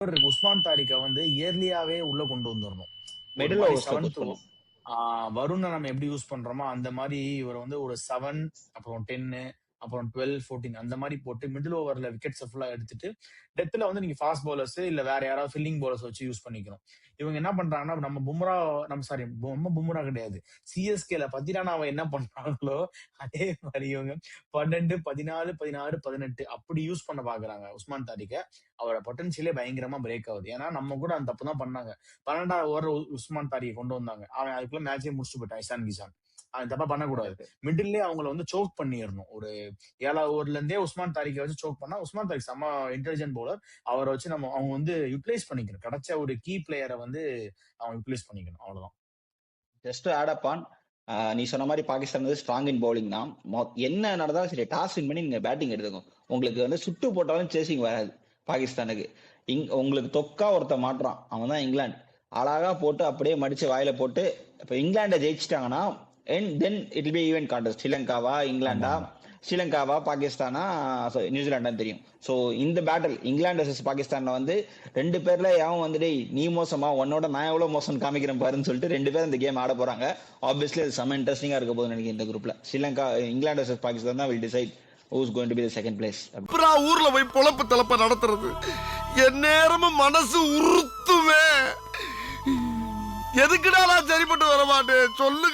உஸ்மான் தாரிக்கை வந்து இயர்லியாவே உள்ள கொண்டு வந்துடணும். ஒரு மிடில் மாதிரி ஓவர்ஸ்ல புஷ் செவன்த் பண்ணும். வருண நம்ம எப்படி யூஸ் பண்றோமோ அந்த மாதிரி இவர் வந்து ஒரு 7 அப்புறம் 10 அப்புறம் 12 14 அந்த மாதிரி போட்டு மிடில் ஓவர்ல விக்கெட்ஸ் ஃபுல்லா எடுத்துட்டு டெத்ல வந்து நீங்க ஃபாஸ்ட் பவுலர்ஸ் இல்ல வேற யாராவது ஃபில்லிங் பவுலர்ஸ் வச்சு யூஸ் பண்ணிக்கணும். இவங்க என்ன பண்றாங்கன்னா நம்ம பும்ரா நம்ம சாரி நம்ம பும்ரா கிடையாது, சிஎஸ்கேல பத்திரானாவை என்ன பண்றாங்களோ அதே மாதிரி இவங்க 12 14 16 18 அப்படி யூஸ் பண்ண பாக்குறாங்க உஸ்மான் தாரிக்க. அவரோட பொட்டன்ஷியலே பயங்கரமா பிரேக் ஆகுது. ஏன்னா நம்ம கூட அந்த தப்பு தான் பண்ணாங்க. 12வது ஓவர் உஸ்மான் தாரியை கொண்டு வந்தாங்க. அவன் அதுக்குள்ள மேட்சே முடிச்சுட்டு போயிட்டான் இசான் கிசான். அவன் தப்பா பண்ணக்கூடாது. கரெக்ட். மிடில்லே அவங்கள வந்து சோக் பண்ணிடணும். ஒரு 7வது ஓவர்ல இருந்தே உஸ்மான் தாரிக்கை வச்சு சோக் பண்ணா உஸ்மான் தாரிக் செம்ம இன்டெலிஜென்ட் பவுலர். அவரை வச்சு நம்ம அவங்க வந்து யூட்டிலைஸ் பண்ணிக்கணும். கிடைச்ச ஒரு கீ பிளேயரை வந்து அவங்க யூட்டிலைஸ் பண்ணிக்கணும். அவ்வளவுதான். ஜஸ்ட் ஆட் அப் ஆன் நீ சொன்ன மாதிரி பாகிஸ்தான் வந்து ஸ்ட்ராங் இன் பவுலிங் தான். என்ன நடந்தாலும் சரி டாஸ் வின் பண்ணி நீங்க பேட்டிங் எடுத்துக்கோ. உங்களுக்கு வந்து சுட்டு போட்டாலும் சேசிங் வராது பாகிஸ்தானுக்கு. உங்களுக்கு தொக்கா ஒருத்த மாட்டுறான், அவன் தான் இங்கிலாந்து. அழகா போட்டு அப்படியே மடிச்சு வாயில போட்டு இப்ப இங்கிலாண்டை ஜெயிச்சிட்டாங்கன்னா then it will be even contest. ஸ்ரீலங்காவா இங்கிலாண்டா, ஸ்ரீலங்காவா பாகிஸ்தானா நியூசிலாண்டான்னு தெரியும். ஸோ இந்த பேட்டில் இங்கிலாந்து வர்சஸ் பாகிஸ்தான்ல வந்து 2 பேர்ல எவன் வந்துட்டு நீ மோசமா உன்னோட நான் எவ்வளவு மோசம் காமிக்கிறேன் பாருன்னு சொல்லிட்டு 2 பேரும் இந்த கேம் ஆட போறாங்க. ஆப்வியஸ்லி அது செம்ம இன்ட்ரெஸ்டிங்கா இருக்க போகுதுன்னு நினைக்கிறேன். இந்த குரூப்ல ஸ்ரீலங்கா இங்கிலாந்து வர்சஸ் பாகிஸ்தான் தான் will decide who's going to be the second place. ஊர்ல போய் பொழப்பு தலப்ப நடத்துறது என் நேரமும் மனசு உறுத்துமே. எதுக்குடா நான் சரிப்பட்டு வர மாட்டேன் சொல்லுங்க.